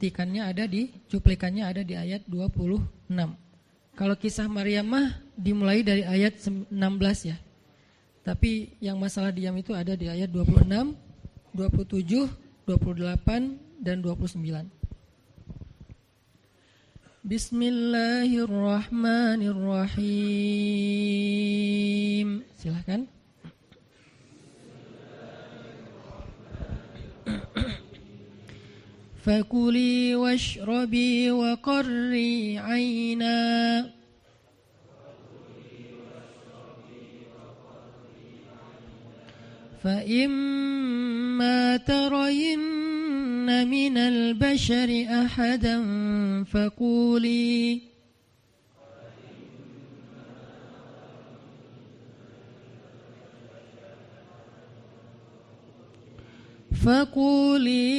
petikannya ada cuplikannya ada di ayat 26. Kalau kisah Maryam mah dimulai dari ayat 16 ya. Tapi yang masalah diam itu ada di ayat 26, 27, 28 dan 29. Bismillahirrahmanirrahim. Silakan. Fakuli washrabi wa qarri 'aina fa imma tarayinna minal bashari ahadan فقولي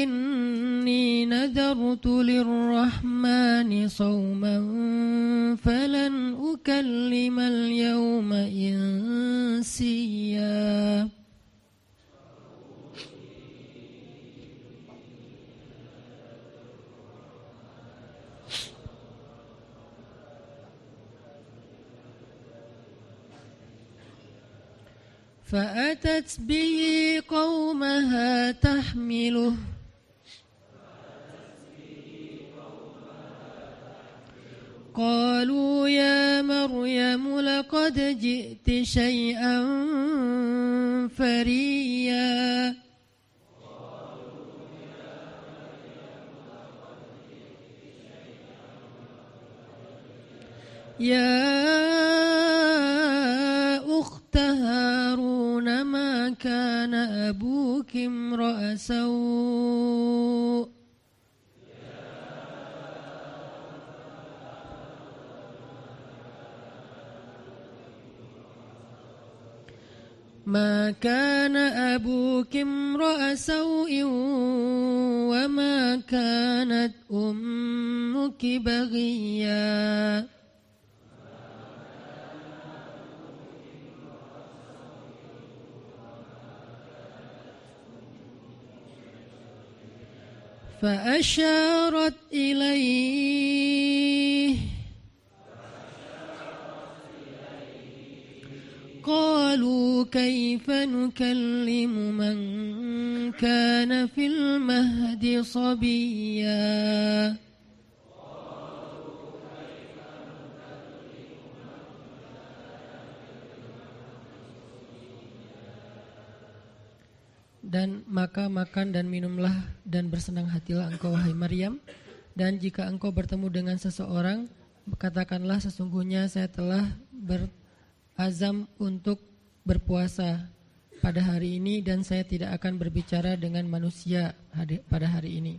إني نذرت للرحمن صوما فلن أكلم اليوم إنسيا فأتت به قومها تحمله قالوا يا مريم لقد جئت شيئا فريا يا أخت هارون ما كان أبوك امرأ سوء ما كان أبوك امرأ سوء وما كانت أمك بغيا فأشارت إليه قالوا كيف نكلم من كان في المهد صبيا Dan maka makan dan minumlah dan bersenang hatilah engkau wahai Maryam. Dan jika engkau bertemu dengan seseorang, katakanlah sesungguhnya saya telah berazam untuk berpuasa pada hari ini dan saya tidak akan berbicara dengan manusia pada hari ini.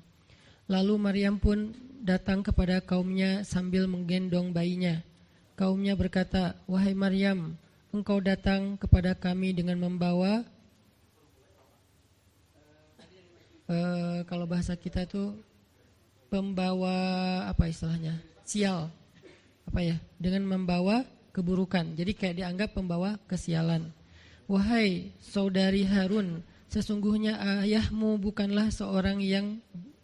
Lalu Maryam pun datang kepada kaumnya sambil menggendong bayinya. Kaumnya berkata, wahai Maryam, engkau datang kepada kami dengan membawa kalau bahasa kita itu pembawa apa istilahnya? Sial. Apa ya? Dengan membawa keburukan. Jadi kayak dianggap pembawa kesialan. Wahai saudari Harun, sesungguhnya ayahmu bukanlah seorang yang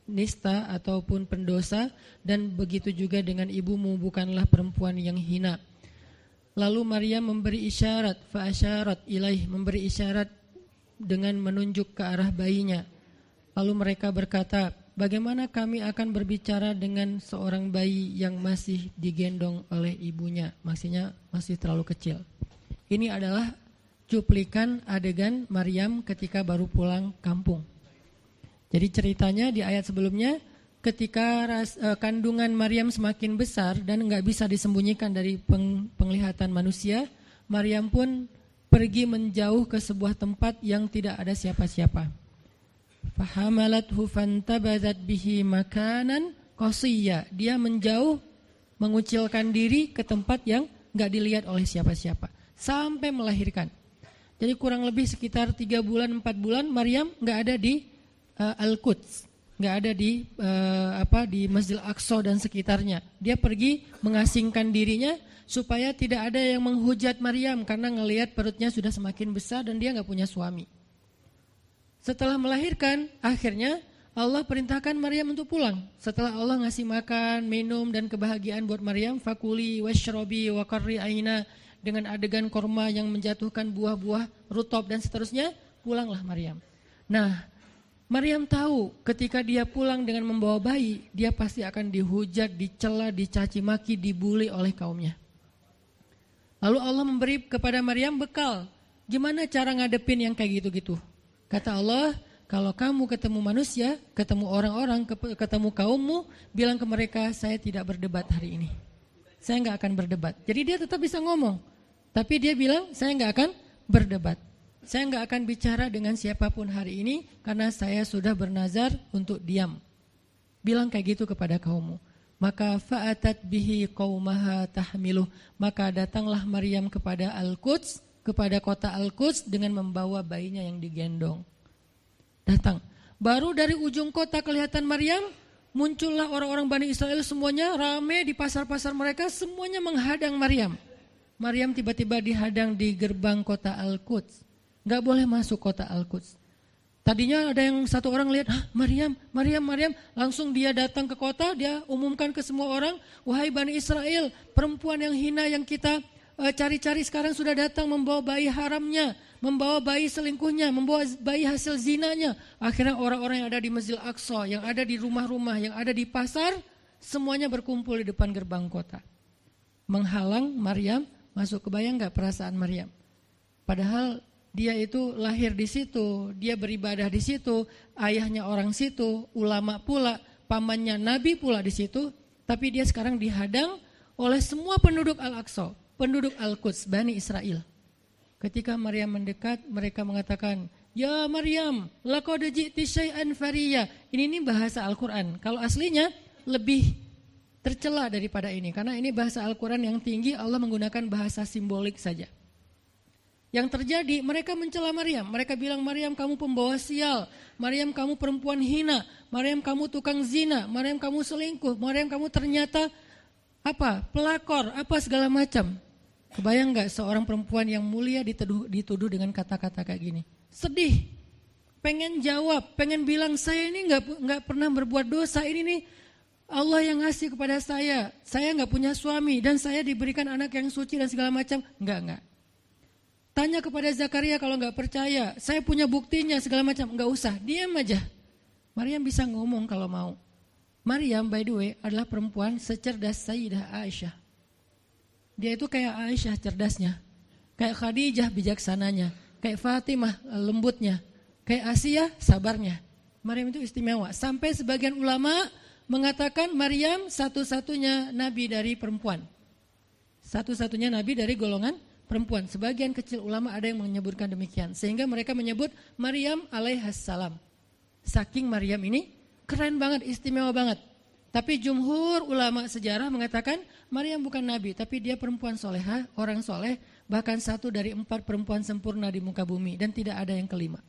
nista ataupun pendosa dan begitu juga dengan ibumu bukanlah perempuan yang hina. Lalu Maryam memberi isyarat, fa'asyarat ilaih, memberi isyarat dengan menunjuk ke arah bayinya. Lalu mereka berkata, bagaimana kami akan berbicara dengan seorang bayi yang masih digendong oleh ibunya, maksudnya masih terlalu kecil. Ini adalah cuplikan adegan Maryam ketika baru pulang kampung. Jadi ceritanya di ayat sebelumnya, ketika kandungan Maryam semakin besar dan enggak bisa disembunyikan dari penglihatan manusia, Maryam pun pergi menjauh ke sebuah tempat yang tidak ada siapa-siapa. Fahamalathu fantabazat bihi makanan qasiyya. Dia menjauh, mengucilkan diri ke tempat yang enggak dilihat oleh siapa-siapa sampai melahirkan. Jadi kurang lebih sekitar 3 bulan 4 bulan Maryam enggak ada di Al-Quds, enggak ada di di Masjidil Aqsa dan sekitarnya. Dia pergi mengasingkan dirinya supaya tidak ada yang menghujat Maryam karena ngelihat perutnya sudah semakin besar dan dia enggak punya suami. Setelah melahirkan, akhirnya Allah perintahkan Maryam untuk pulang. Setelah Allah ngasih makan, minum dan kebahagiaan buat Maryam, fakuli washrobi wa qarri aina, dengan adegan korma yang menjatuhkan buah-buah rutop dan seterusnya, pulanglah Maryam. Nah, Maryam tahu ketika dia pulang dengan membawa bayi, dia pasti akan dihujat, dicela, dicaci maki, dibully oleh kaumnya. Lalu Allah memberi kepada Maryam bekal. Gimana cara ngadepin yang kayak gitu-gitu? Kata Allah, kalau kamu ketemu manusia, ketemu orang-orang, ketemu kaummu, bilang ke mereka, saya tidak berdebat hari ini. Saya nggak akan berdebat. Jadi dia tetap bisa ngomong. Tapi dia bilang, saya nggak akan berdebat. Saya nggak akan bicara dengan siapapun hari ini, karena saya sudah bernazar untuk diam. Bilang kayak gitu kepada kaummu. Maka fa'atat bihi qaumaha tahmiluh. Maka datanglah Maryam kepada Al-Quds, kepada kota Al-Quds dengan membawa bayinya yang digendong. Datang. Baru dari ujung kota kelihatan Maryam, muncullah orang-orang Bani Israel semuanya rame di pasar-pasar mereka, semuanya menghadang Maryam. Maryam tiba-tiba dihadang di gerbang kota Al-Quds. Gak boleh masuk kota Al-Quds. Tadinya ada yang satu orang lihat, Maryam, langsung dia datang ke kota, dia umumkan ke semua orang, wahai Bani Israel, perempuan yang hina yang kita cari-cari sekarang sudah datang membawa bayi haramnya, membawa bayi selingkuhnya, membawa bayi hasil zinanya. Akhirnya orang-orang yang ada di Masjid Al-Aqsa, yang ada di rumah-rumah, yang ada di pasar, semuanya berkumpul di depan gerbang kota. Menghalang Maryam masuk. Kebayang gak perasaan Maryam? Padahal dia itu lahir di situ, dia beribadah di situ, ayahnya orang situ, ulama pula, pamannya Nabi pula di situ, tapi dia sekarang dihadang oleh semua penduduk Al-Aqsa, penduduk Al-Quds, Bani Israel. Ketika Maryam mendekat, mereka mengatakan, ya Maryam, laqad ji'ti syai'an fariya. Ini bahasa Al-Quran. Kalau aslinya lebih tercela daripada ini, karena ini bahasa Al-Quran yang tinggi, Allah menggunakan bahasa simbolik saja. Yang terjadi, mereka mencela Maryam. Mereka bilang, Maryam kamu pembawa sial, Maryam kamu perempuan hina, Maryam kamu tukang zina, Maryam kamu selingkuh, Maryam kamu ternyata pelakor, segala macam. Kebayang gak seorang perempuan yang mulia dituduh dengan kata-kata kayak gini? Sedih, pengen jawab, pengen bilang, saya ini gak pernah berbuat dosa, ini nih Allah yang ngasih kepada saya gak punya suami, dan saya diberikan anak yang suci dan segala macam. Enggak. Tanya kepada Zakaria kalau nggak percaya, saya punya buktinya segala macam, nggak usah, diam aja. Maryam bisa ngomong kalau mau. Maryam by the way adalah perempuan secerdas Sayyidah Aisyah. Dia itu kayak Aisyah cerdasnya, kayak Khadijah bijaksananya, kayak Fatimah lembutnya, kayak Asia sabarnya. Maryam itu istimewa. Sampai sebagian ulama mengatakan Maryam satu-satunya nabi dari perempuan, satu-satunya nabi dari golongan perempuan. Sebagian kecil ulama ada yang menyebutkan demikian. Sehingga mereka menyebut Maryam alaihassalam. Saking Maryam ini keren banget, istimewa banget. Tapi jumhur ulama sejarah mengatakan Maryam bukan nabi, tapi dia perempuan solehah, orang soleh, bahkan satu dari 4 perempuan sempurna di muka bumi, dan tidak ada yang kelima.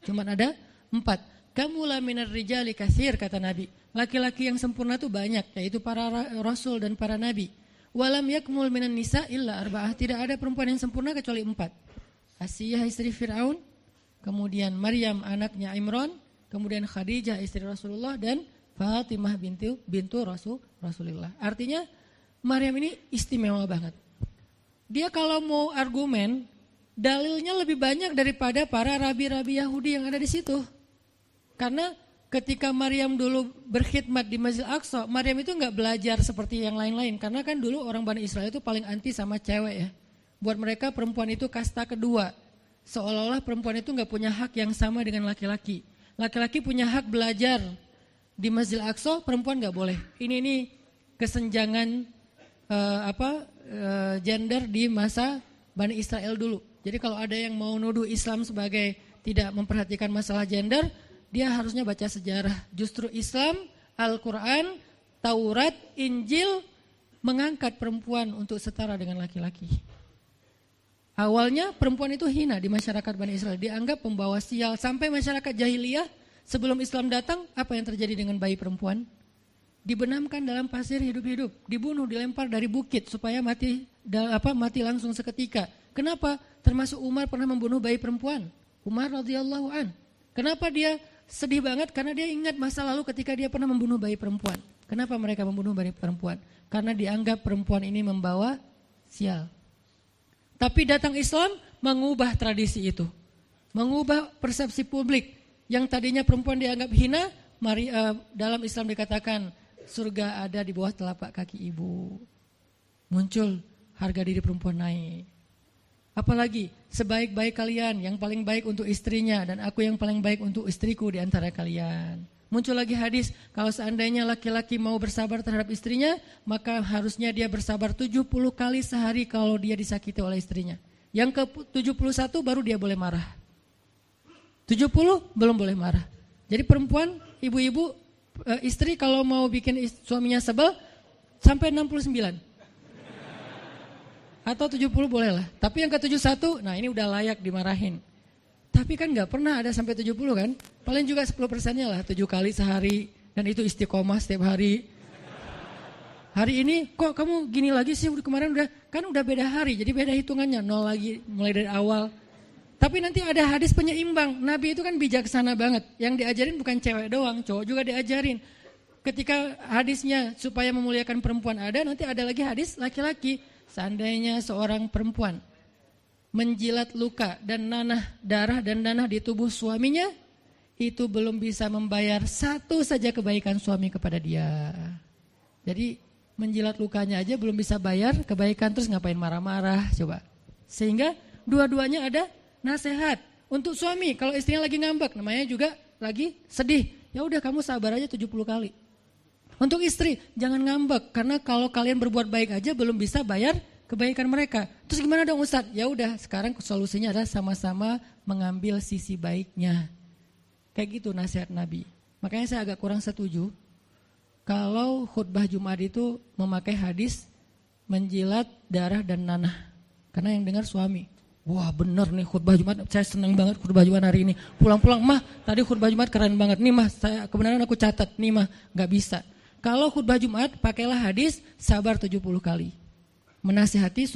Cuman ada 4. Kamula minar rijali katsir, kata Nabi. Laki-laki yang sempurna itu banyak, yaitu para rasul dan para nabi. Walam yakmul minan nisa illa arba'ah. Tidak ada perempuan yang sempurna kecuali 4. Asiyah istri Fir'aun, kemudian Maryam anaknya Imran, kemudian Khadijah istri Rasulullah, dan Fatimah bintu Rasulullah. Artinya Maryam ini istimewa banget. Dia kalau mau argumen, dalilnya lebih banyak daripada para rabi-rabi Yahudi yang ada di situ. Karena ketika Maryam dulu berkhidmat di Masjid Al-Aqsa, Maryam itu nggak belajar seperti yang lain-lain. Karena kan dulu orang Bani Israel itu paling anti sama cewek ya. Buat mereka perempuan itu kasta kedua. Seolah-olah perempuan itu nggak punya hak yang sama dengan laki-laki. Laki-laki punya hak belajar di Masjid Al-Aqsa, perempuan nggak boleh. Ini kesenjangan gender di masa Bani Israel dulu. Jadi kalau ada yang mau nuduh Islam sebagai tidak memperhatikan masalah gender, dia harusnya baca sejarah. Justru Islam, Al-Quran, Taurat, Injil mengangkat perempuan untuk setara dengan laki-laki. Awalnya perempuan itu hina di masyarakat Bani Israel, dianggap pembawa sial. Sampai masyarakat jahiliyah sebelum Islam datang, apa yang terjadi dengan bayi perempuan? Dibenamkan dalam pasir hidup-hidup, dibunuh, dilempar dari bukit supaya mati langsung seketika. Kenapa? Termasuk Umar pernah membunuh bayi perempuan. Umar radhiyallahu an. Kenapa dia sedih banget karena dia ingat masa lalu ketika dia pernah membunuh bayi perempuan. Kenapa mereka membunuh bayi perempuan? Karena dianggap perempuan ini membawa sial. Tapi datang Islam mengubah tradisi itu. Mengubah persepsi publik. Yang tadinya perempuan dianggap hina, dalam Islam dikatakan surga ada di bawah telapak kaki ibu. Muncul harga diri perempuan naik. Apalagi sebaik-baik kalian yang paling baik untuk istrinya dan aku yang paling baik untuk istriku di antara kalian. Muncul lagi hadis kalau seandainya laki-laki mau bersabar terhadap istrinya maka harusnya dia bersabar 70 kali sehari kalau dia disakiti oleh istrinya. Yang ke 71 baru dia boleh marah. 70 belum boleh marah. Jadi perempuan, ibu-ibu, istri kalau mau bikin suaminya sebel sampai 69. Atau 70 boleh lah. Tapi yang ke 71, nah ini udah layak dimarahin. Tapi kan gak pernah ada sampai 70 kan. Paling juga 10%-nya lah, 7 kali sehari. Dan itu istiqomah setiap hari. Hari ini kok kamu gini lagi sih, kemarin udah beda hari. Jadi beda hitungannya, 0 lagi mulai dari awal. Tapi nanti ada hadis penyeimbang. Nabi itu kan bijaksana banget. Yang diajarin bukan cewek doang, cowok juga diajarin. Ketika hadisnya supaya memuliakan perempuan ada, nanti ada lagi hadis laki-laki. Seandainya seorang perempuan menjilat luka dan darah dan nanah di tubuh suaminya, itu belum bisa membayar satu saja kebaikan suami kepada dia. Jadi menjilat lukanya aja belum bisa bayar kebaikan, terus ngapain marah-marah coba. Sehingga dua-duanya ada nasihat untuk suami. Kalau istrinya lagi ngambek, namanya juga lagi sedih, ya udah kamu sabar aja 70 kali. Untuk istri, jangan ngambek karena kalau kalian berbuat baik aja belum bisa bayar kebaikan mereka. Terus gimana dong Ustadz? Ya udah, sekarang solusinya adalah sama-sama mengambil sisi baiknya. Kayak gitu nasihat Nabi. Makanya saya agak kurang setuju kalau khutbah Jumat itu memakai hadis menjilat darah dan nanah. Karena yang dengar suami. Wah bener nih khutbah Jumat, saya senang banget khutbah Jumat hari ini. Pulang-pulang, mah tadi khutbah Jumat keren banget. Nih mah, kebenaran aku catat. Nih mah, gak bisa. Kalau khutbah Jumat, pakailah hadis sabar 70 kali. Menasihati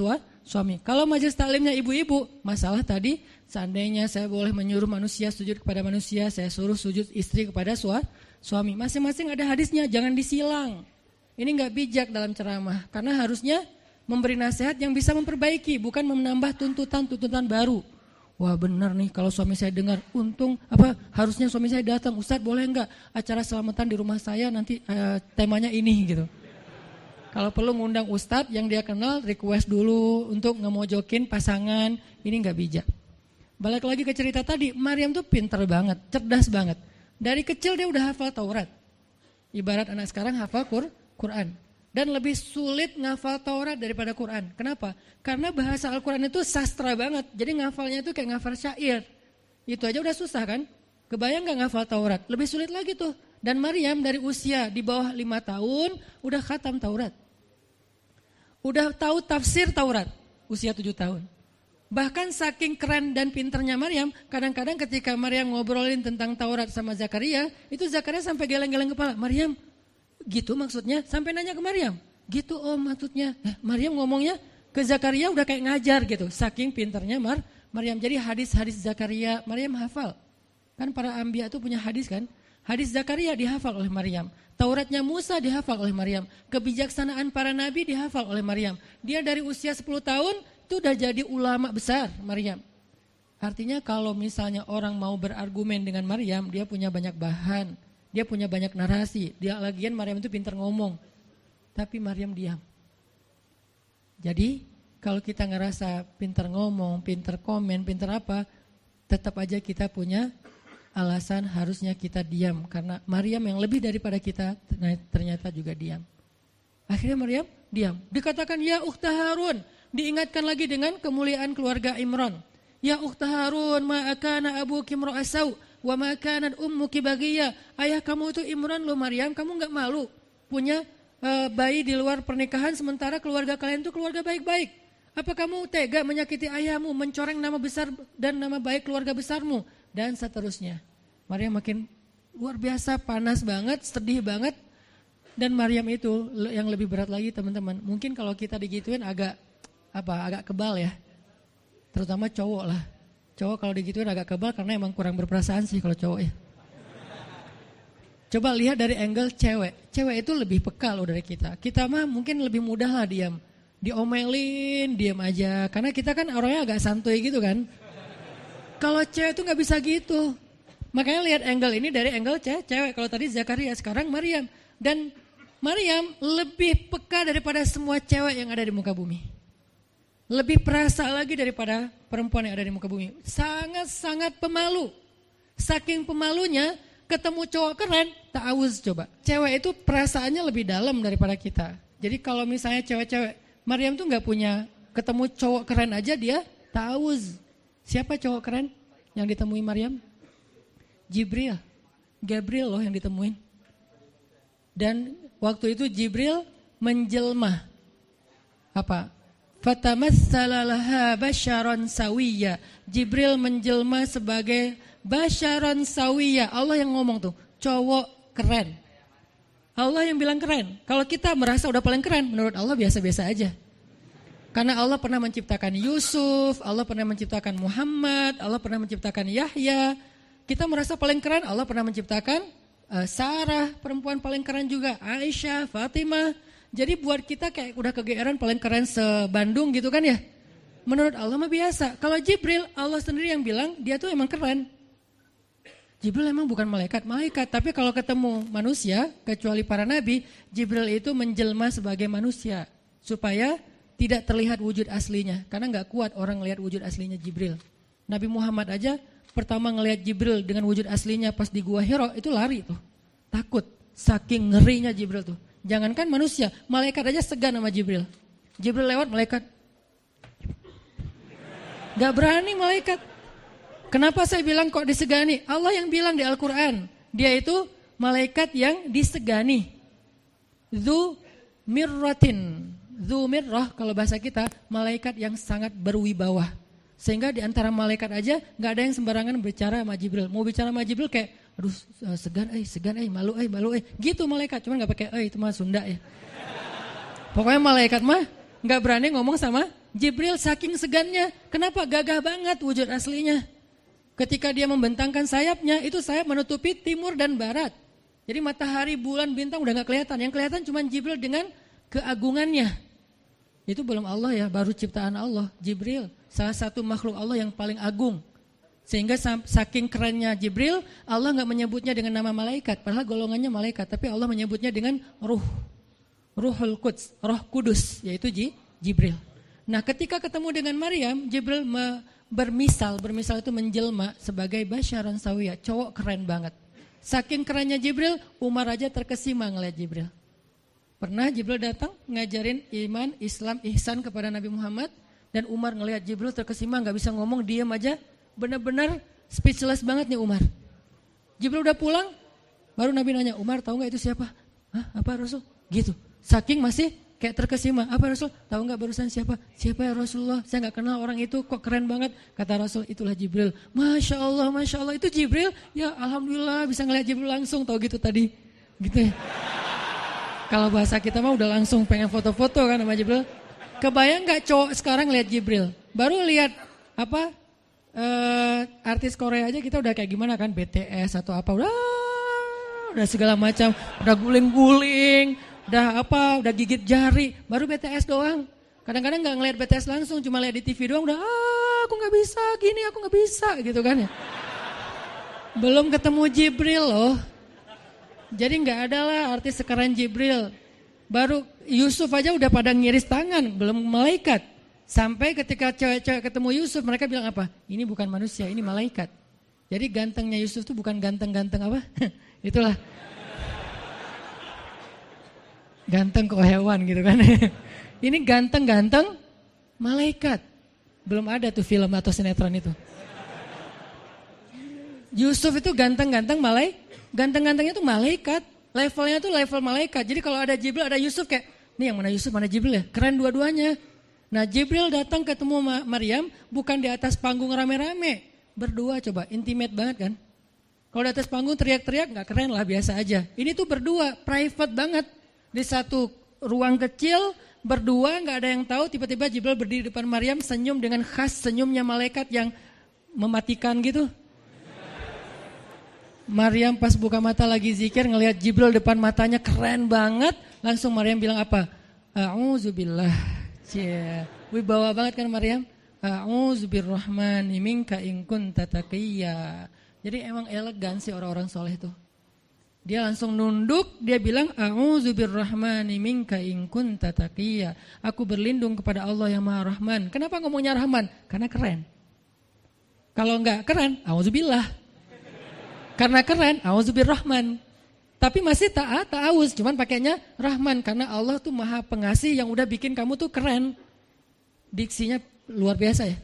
suami. Kalau majelis taklimnya ibu-ibu, masalah tadi, seandainya saya boleh menyuruh manusia sujud kepada manusia, saya suruh sujud istri kepada suami. Masing-masing ada hadisnya, jangan disilang. Ini gak bijak dalam ceramah, karena harusnya memberi nasihat yang bisa memperbaiki, bukan menambah tuntutan baru. Wah benar nih kalau suami saya dengar, harusnya suami saya datang, Ustadz boleh enggak acara selamatan di rumah saya nanti temanya ini gitu. Kalau perlu ngundang Ustadz yang dia kenal, request dulu untuk ngemojokin pasangan, ini enggak bijak. Balik lagi ke cerita tadi, Maryam tuh pintar banget, cerdas banget. Dari kecil dia udah hafal Taurat. Ibarat anak sekarang hafal Quran. Dan lebih sulit ngafal Taurat daripada Quran. Kenapa? Karena bahasa Al-Quran itu sastra banget. Jadi ngafalnya itu kayak ngafal syair. Itu aja udah susah kan? Kebayang gak ngafal Taurat? Lebih sulit lagi tuh. Dan Maryam dari usia di bawah 5 tahun udah khatam Taurat. Udah tahu tafsir Taurat. Usia 7 tahun. Bahkan saking keren dan pinternya Maryam, kadang-kadang ketika Maryam ngobrolin tentang Taurat sama Zakaria, itu Zakaria sampai geleng-geleng kepala. Maryam, gitu maksudnya? Sampai nanya ke Maryam. Gitu maksudnya. Maryam ngomongnya ke Zakaria udah kayak ngajar gitu. Saking pinternya Maryam. Jadi hadis-hadis Zakaria Maryam hafal. Kan para anbiya itu punya hadis kan. Hadis Zakaria dihafal oleh Maryam. Tauratnya Musa dihafal oleh Maryam. Kebijaksanaan para nabi dihafal oleh Maryam. Dia dari usia 10 tahun itu udah jadi ulama besar Maryam. Artinya kalau misalnya orang mau berargumen dengan Maryam, dia punya banyak bahan. Dia punya banyak narasi. Dia lagian Maryam itu pintar ngomong. Tapi Maryam diam. Jadi kalau kita ngerasa pintar ngomong, pintar komen, pintar apa, tetap aja kita punya alasan harusnya kita diam. Karena Maryam yang lebih daripada kita ternyata juga diam. Akhirnya Maryam diam. Dikatakan ya ukhta Harun. Diingatkan lagi dengan kemuliaan keluarga Imran. Ya ukhta Harun ma'akana abuki mra'asau. Wa ma kanat ummuki baghiya. Ayah kamu itu Imran loh Maryam, kamu enggak malu punya bayi di luar pernikahan sementara keluarga kalian itu keluarga baik-baik. Apa kamu tega menyakiti ayahmu, mencoreng nama besar dan nama baik keluarga besarmu dan seterusnya. Maryam makin luar biasa panas banget, sedih banget. Dan Maryam itu yang lebih berat lagi teman-teman. Mungkin kalau kita digituin agak kebal ya. Terutama cowok lah. Cowok kalau digituin agak kebal karena emang kurang berperasaan sih kalau cowok ya. Coba lihat dari angle cewek. Cewek itu lebih peka loh dari kita. Kita mah mungkin lebih mudah lah diam. Diomelin, diam aja. Karena kita kan orangnya agak santuy gitu kan. Kalau cewek itu gak bisa gitu. Makanya lihat angle ini dari angle cewek. Kalau tadi Zakaria, sekarang Maryam. Dan Maryam lebih peka daripada semua cewek yang ada di muka bumi. Lebih perasa lagi daripada perempuan yang ada di muka bumi. Sangat-sangat pemalu. Saking pemalunya, ketemu cowok keren, ta'awuz coba. Cewek itu perasaannya lebih dalam daripada kita. Jadi kalau misalnya cewek-cewek, Maryam tuh gak punya, ketemu cowok keren aja dia ta'awuz. Siapa cowok keren yang ditemui Maryam? Jibril. Gabriel loh yang ditemuin. Dan waktu itu Jibril menjelma. Apa? Fatamassala laha basyaran sawiyya. Jibril menjelma sebagai basyaran sawiyya. Allah yang ngomong tuh, cowok keren. Allah yang bilang keren. Kalau kita merasa udah paling keren, menurut Allah biasa-biasa aja. Karena Allah pernah menciptakan Yusuf, Allah pernah menciptakan Muhammad, Allah pernah menciptakan Yahya. Kita merasa paling keren, Allah pernah menciptakan Sarah, perempuan paling keren juga, Aisyah, Fatimah. Jadi buat kita kayak udah kegeeran paling keren se-Bandung gitu kan ya. Menurut Allah mah biasa. Kalau Jibril, Allah sendiri yang bilang dia tuh emang keren. Jibril emang bukan malaikat, tapi kalau ketemu manusia, kecuali para nabi, Jibril itu menjelma sebagai manusia. Supaya tidak terlihat wujud aslinya. Karena gak kuat orang ngelihat wujud aslinya Jibril. Nabi Muhammad aja pertama ngelihat Jibril dengan wujud aslinya pas di Gua Hira itu lari tuh. Takut, saking ngerinya Jibril tuh. Jangankan manusia, malaikat aja segan sama Jibril. Jibril lewat, malaikat gak berani malaikat. Kenapa saya bilang kok disegani? Allah yang bilang di Al-Quran, dia itu malaikat yang disegani. Dzu mirratin. Dzu mirrah kalau bahasa kita, malaikat yang sangat berwibawa. Sehingga di antara malaikat aja gak ada yang sembarangan bicara sama Jibril. Mau bicara sama Jibril kayak, aduh segan, malu, gitu malaikat. Cuman gak pakai, itu mah Sunda ya. Pokoknya malaikat mah gak berani ngomong sama Jibril saking segannya. Kenapa? Gagah banget wujud aslinya. Ketika dia membentangkan sayapnya, itu sayap menutupi timur dan barat. Jadi matahari, bulan, bintang udah gak kelihatan. Yang kelihatan cuma Jibril dengan keagungannya. Itu belum Allah ya, baru ciptaan Allah. Jibril, salah satu makhluk Allah yang paling agung. Sehingga saking kerennya Jibril, Allah gak menyebutnya dengan nama malaikat. Padahal golongannya malaikat, tapi Allah menyebutnya dengan Ruhul Quds, Roh Kudus, yaitu Jibril. Nah ketika ketemu dengan Maryam, Jibril bermisal itu menjelma sebagai basyaran sawiyah, cowok keren banget. Saking kerennya Jibril, Umar aja terkesima ngeliat Jibril. Pernah Jibril datang ngajarin iman, Islam, ihsan kepada Nabi Muhammad, dan Umar ngeliat Jibril terkesima, gak bisa ngomong, diam aja. Benar-benar speechless banget nih Umar. Jibril udah pulang, baru Nabi nanya, Umar tahu gak itu siapa? Hah, apa Rasul? Gitu. Saking masih kayak terkesima. Apa Rasul? Tahu gak barusan siapa? Siapa ya Rasulullah? Saya gak kenal orang itu, kok keren banget. Kata Rasul, itulah Jibril. Masya Allah, itu Jibril? Ya Alhamdulillah bisa ngeliat Jibril langsung, tahu gitu tadi. Gitu ya. Kalau bahasa kita mah udah langsung pengen foto-foto kan sama Jibril. Kebayang gak cowok sekarang lihat Jibril? Baru lihat apa? Artis Korea aja kita udah kayak gimana kan, BTS atau apa, udah segala macam, udah guling-guling, udah gigit jari, baru BTS doang. Kadang-kadang nggak ngeliat BTS langsung, cuma lihat di TV doang, udah aku nggak bisa gini, aku nggak bisa gitu kan ya. Belum ketemu Jibril loh, jadi nggak ada lah artis sekeren Jibril. Baru Yusuf aja udah pada ngiris tangan, belum malaikat. Sampai ketika cewek-cewek ketemu Yusuf, mereka bilang apa? Ini bukan manusia, ini malaikat. Jadi gantengnya Yusuf itu bukan ganteng-ganteng apa? Itulah. Ganteng kok hewan gitu kan. Ini ganteng-ganteng malaikat. Belum ada tuh film atau sinetron itu. Yusuf itu ganteng-ganteng ganteng-gantengnya tuh malaikat. Levelnya tuh level malaikat. Jadi kalau ada Jibril, ada Yusuf kayak, nih yang mana Yusuf, mana Jibril ya? Keren dua-duanya. Nah Jibril datang ketemu Maryam bukan di atas panggung rame-rame. Berdua coba, intimate banget kan. Kalau di atas panggung teriak-teriak gak keren lah, biasa aja. Ini tuh berdua, private banget. Di satu ruang kecil, berdua gak ada yang tahu. Tiba-tiba Jibril berdiri di depan Maryam, senyum dengan khas senyumnya malaikat yang mematikan gitu. Maryam pas buka mata lagi zikir ngelihat Jibril depan matanya keren banget. Langsung Maryam bilang apa? A'udzubillah. Cie. Wibawa banget kan Maryam? A'udzubirrahmani minka in kunta taqiyya. Jadi emang elegan sih orang-orang soleh itu. Dia langsung nunduk, dia bilang A'udzubirrahmani minka in kunta taqiyya. Aku berlindung kepada Allah yang Maha Rahman. Kenapa ngomongnya Rahman? Karena keren. Kalau enggak keren, a'udzubillah. Karena keren, a'udzubirrahman. Tapi masih ta'awuz, cuman pakainya Rahman. Karena Allah tuh Maha Pengasih yang udah bikin kamu tuh keren. Diksinya luar biasa ya.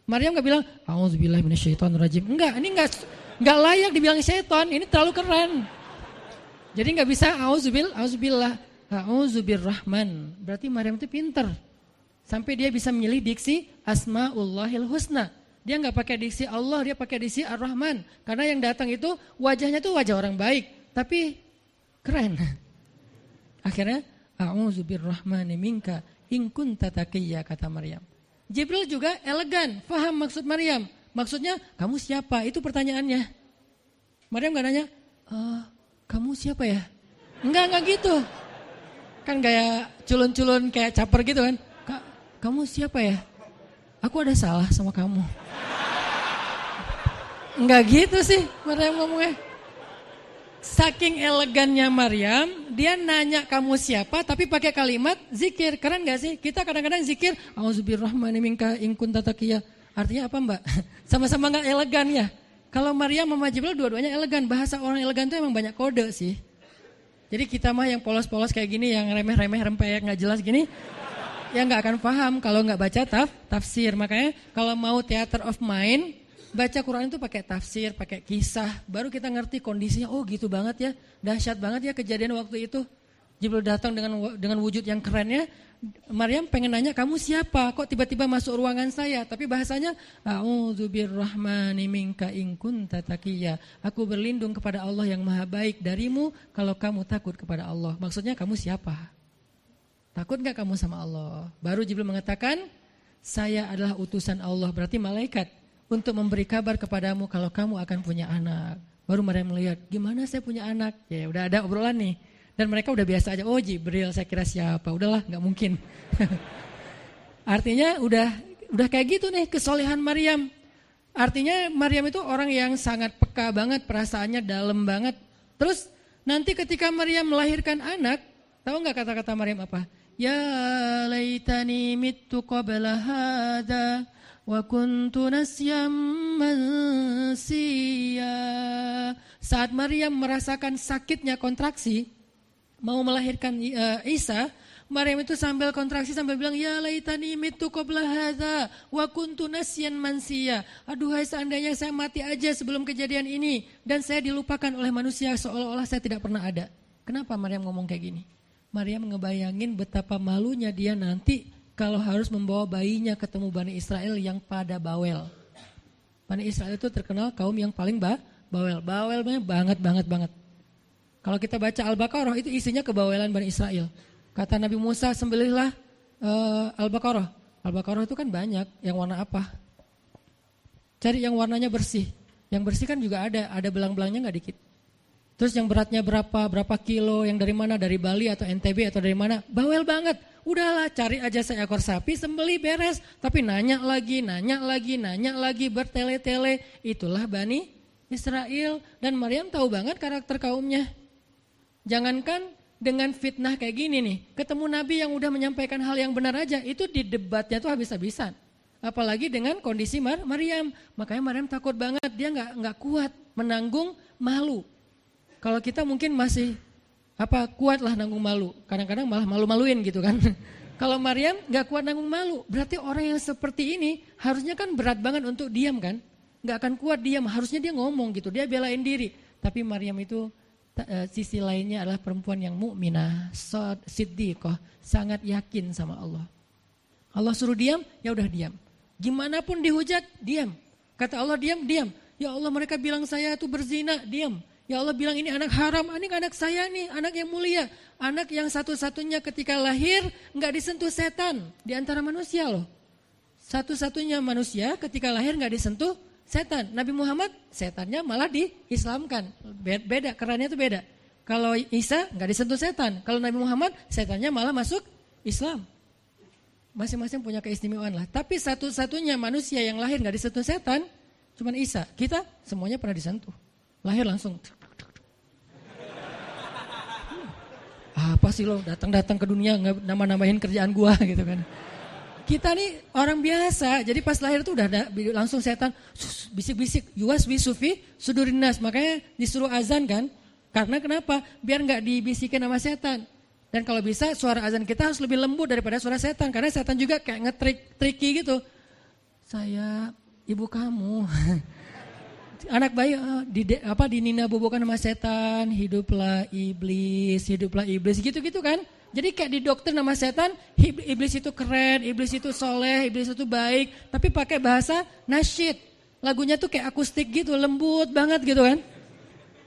Maryam gak bilang, a'udzubillahi minasyaitonirrajim. Enggak, ini enggak layak dibilang syaitan, ini terlalu keren. Jadi gak bisa a'udzubillah, a'udzubirrahman. Berarti Maryam itu pinter. Sampai dia bisa memilih diksi Asmaullahil Husna. Dia nggak pakai diksi Allah, dia pakai diksi Ar-Rahman. Karena yang datang itu wajahnya tuh wajah orang baik, tapi keren. Akhirnya, a'udzubirrahmani minka in kunta taqiyya, kata Maryam. Jibril juga elegan, paham maksud Maryam. Maksudnya, kamu siapa? Itu pertanyaannya. Maryam nggak nanya, kamu siapa ya? Enggak gitu. Kan kayak culun-culun kayak caper gitu kan. Kamu siapa ya? Aku ada salah sama kamu. Enggak gitu sih Maryam ngomongnya. Saking elegannya Maryam, dia nanya kamu siapa tapi pakai kalimat zikir. Keren gak sih? Kita kadang-kadang zikir a'udzubirrahmani minka in kunta taqiyya. Artinya apa Mbak? Sama-sama gak elegan ya. Kalau Maryam sama Jibril dua-duanya elegan. Bahasa orang elegan itu emang banyak kode sih. Jadi kita mah yang polos-polos kayak gini, yang remeh-remeh rempeyek gak jelas gini, ya nggak akan paham kalau nggak baca tafsir. Makanya kalau mau theater of mind, baca Quran itu pakai tafsir, pakai kisah, baru kita ngerti kondisinya. Oh gitu banget ya, dahsyat banget ya kejadian waktu itu. Jibril datang dengan wujud yang kerennya. Maryam pengen nanya, kamu siapa? Kok tiba-tiba masuk ruangan saya? Tapi bahasanya a'udzubirrahmani minka in kunta taqiyya. Aku berlindung kepada Allah yang Maha Baik darimu kalau kamu takut kepada Allah. Maksudnya kamu siapa? Takut gak kamu sama Allah? Baru Jibril mengatakan, saya adalah utusan Allah, berarti malaikat, untuk memberi kabar kepadamu kalau kamu akan punya anak. Baru Maryam melihat, gimana saya punya anak? Ya udah ada obrolan nih. Dan mereka udah biasa aja, oh Jibril saya kira siapa? Udahlah gak mungkin. Artinya udah kayak gitu nih kesolehan Maryam. Artinya Maryam itu orang yang sangat peka banget, perasaannya dalam banget. Terus nanti ketika Maryam melahirkan anak, tahu gak kata-kata Maryam apa? Ya laitani mittu qabla hadha wa kuntu nasyam mansiya. Saat Maryam merasakan sakitnya kontraksi, mau melahirkan Isa, Maryam itu sambil kontraksi sambil bilang, ya laitani mittu qabla hadha wa kuntu nasyan mansiya. Aduhai seandainya saya mati aja sebelum kejadian ini dan saya dilupakan oleh manusia seolah-olah saya tidak pernah ada. Kenapa Maryam ngomong kayak gini? Maryam ngebayangin betapa malunya dia nanti kalau harus membawa bayinya ketemu Bani Israel yang pada bawel. Bani Israel itu terkenal kaum yang paling bawel. Bawelnya banget. Kalau kita baca Al-Baqarah itu isinya kebawelan Bani Israel. Kata Nabi Musa, sembelihlah Al-Baqarah. Al-Baqarah itu kan banyak, yang warna apa? Cari yang warnanya bersih. Yang bersih kan juga ada belang-belangnya gak dikit. Terus yang beratnya berapa kilo, yang dari mana, dari Bali atau NTB atau dari mana, bawel banget. Udahlah cari aja seekor sapi, sembelih beres. Tapi nanya lagi, bertele-tele. Itulah Bani Israel. Dan Maryam tahu banget karakter kaumnya. Jangankan dengan fitnah kayak gini nih, ketemu Nabi yang udah menyampaikan hal yang benar aja, itu di debatnya tuh habis-habisan. Apalagi dengan kondisi Maryam. Makanya Maryam takut banget, dia nggak kuat menanggung malu. Kalau kita mungkin masih kuat lah nanggung malu. Kadang-kadang malah malu-maluin gitu kan. Kalau Maryam gak kuat nanggung malu. Berarti orang yang seperti ini harusnya kan berat banget untuk diam kan. Gak akan kuat diam. Harusnya dia ngomong gitu. Dia belain diri. Tapi Maryam itu sisi lainnya adalah perempuan yang mukminah, siddiqah, sangat yakin sama Allah. Allah suruh diam, ya udah diam. Gimana pun dihujat, diam. Kata Allah diam. Ya Allah mereka bilang saya itu berzina, diam. Ya Allah bilang ini anak haram, ini anak saya nih, anak yang mulia. Anak yang satu-satunya ketika lahir gak disentuh setan di antara manusia loh. Satu-satunya manusia ketika lahir gak disentuh setan. Nabi Muhammad setannya malah diislamkan. Beda, kerannya itu beda. Kalau Isa nggak disentuh setan. Kalau Nabi Muhammad setannya malah masuk Islam. Masing-masing punya keistimewaan lah. Tapi satu-satunya manusia yang lahir nggak disentuh setan, cuman Isa. Kita semuanya pernah disentuh. Lahir langsung. Apa sih lo datang-datang ke dunia nggak nama-namain kerjaan gua gitu kan. Kita nih orang biasa, jadi pas lahir tuh udah ada langsung setan bisik-bisik, yuwas wisufi sudurinas, makanya disuruh azan kan, karena kenapa? Biar nggak dibisikin sama setan. Dan kalau bisa suara azan kita harus lebih lembut daripada suara setan, karena setan juga kayak nge-tricky gitu. Saya ibu kamu, anak bayi dinina bobokan sama setan, hiduplah iblis gitu-gitu kan. Jadi kayak di dokter nama setan, iblis itu keren, iblis itu soleh, iblis itu baik. Tapi pakai bahasa nasyid. Lagunya tuh kayak akustik gitu, lembut banget gitu kan.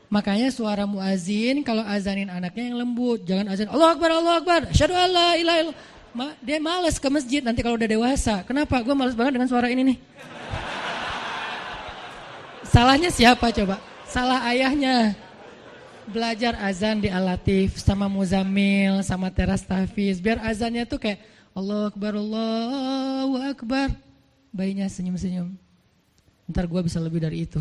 Makanya suara muazin kalau azanin anaknya yang lembut. Jangan azan, Allahu Akbar, asyhadu an la ilaha illallah. Dia malas ke masjid nanti kalau udah dewasa. Kenapa? Gue malas banget dengan suara ini nih. Salahnya siapa coba? Salah ayahnya. Belajar azan di Al-Latif sama Muzammil sama Teras Tafiz biar azannya tuh kayak Allahu Akbar. Bayinya senyum-senyum. Ntar gue bisa lebih dari itu.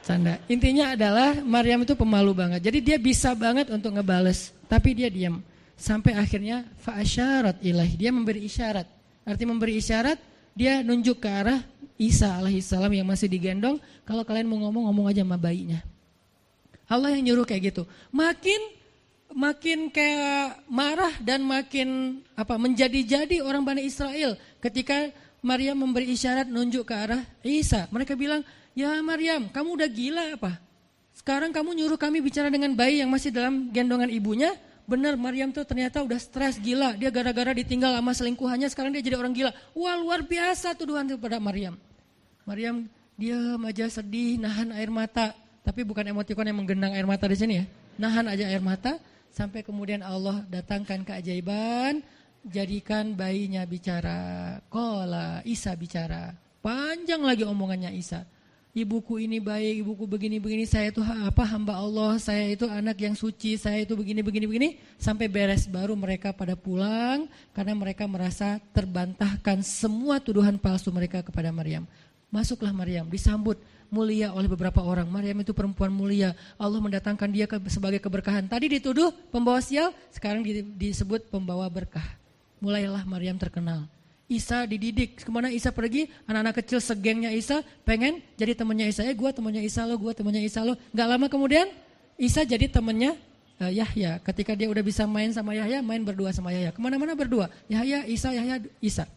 Canda. Intinya adalah Maryam itu pemalu banget. Jadi dia bisa banget untuk ngebales, tapi dia diam. Sampai akhirnya fa'asyarat ilaih, dia memberi isyarat. Arti memberi isyarat, dia nunjuk ke arah Isa alaihissalam yang masih digendong, kalau kalian mau ngomong aja sama bayinya. Allah yang nyuruh kayak gitu. Makin kayak marah dan makin menjadi-jadi orang Bani Israel ketika Maryam memberi isyarat nunjuk ke arah Isa. Mereka bilang, "Ya Maryam, kamu udah gila apa? Sekarang kamu nyuruh kami bicara dengan bayi yang masih dalam gendongan ibunya?" Benar, Maryam tuh ternyata udah stres gila. Dia gara-gara ditinggal sama selingkuhannya, sekarang dia jadi orang gila. Wah, luar biasa tuduhan kepada Maryam. Maryam diam aja sedih, nahan air mata. Tapi bukan emotikon yang menggenang air mata di sini ya. Nahan aja air mata, sampai kemudian Allah datangkan keajaiban, jadikan bayinya bicara. Qala, Isa bicara. Panjang lagi omongannya Isa. Ibuku ini baik, ibuku begini-begini, saya itu hamba Allah, saya itu anak yang suci, saya itu begini-begini, sampai beres baru mereka pada pulang karena mereka merasa terbantahkan semua tuduhan palsu mereka kepada Maryam. Masuklah Maryam, disambut mulia oleh beberapa orang. Maryam itu perempuan mulia, Allah mendatangkan dia sebagai keberkahan. Tadi dituduh pembawa sial, sekarang disebut pembawa berkah. Mulailah Maryam terkenal. Isa dididik, kemana Isa pergi, anak-anak kecil segengnya Isa pengen jadi temannya Isa. Gue temannya Isa lo, gue temannya Isa lo. Gak lama kemudian Isa jadi temannya Yahya. Ketika dia udah bisa main sama Yahya, main berdua sama Yahya. Kemana-mana berdua, Yahya, Isa.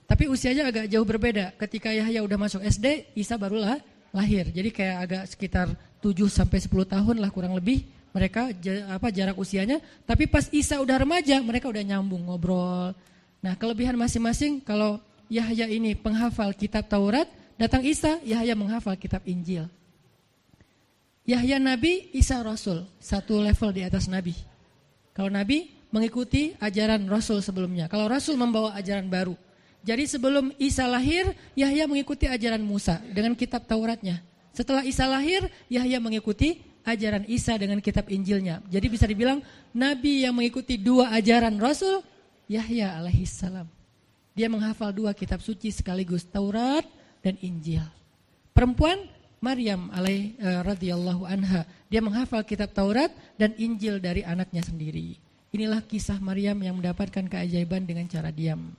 Tapi usianya agak jauh berbeda. Ketika Yahya udah masuk SD, Isa barulah lahir. Jadi kayak agak sekitar 7-10 tahun lah kurang lebih mereka jarak usianya. Tapi pas Isa udah remaja, mereka udah nyambung ngobrol. Nah, kelebihan masing-masing, kalau Yahya ini penghafal kitab Taurat, datang Isa, Yahya menghafal kitab Injil. Yahya Nabi, Isa Rasul, satu level di atas Nabi. Kalau Nabi mengikuti ajaran Rasul sebelumnya, kalau Rasul membawa ajaran baru. Jadi sebelum Isa lahir, Yahya mengikuti ajaran Musa dengan kitab Tauratnya. Setelah Isa lahir, Yahya mengikuti ajaran Isa dengan kitab Injilnya. Jadi bisa dibilang Nabi yang mengikuti dua ajaran Rasul, Yahya alaihissalam. Dia menghafal dua kitab suci sekaligus, Taurat dan Injil. Perempuan Maryam radhiyallahu anha, dia menghafal kitab Taurat dan Injil dari anaknya sendiri. Inilah kisah Maryam yang mendapatkan keajaiban dengan cara diam.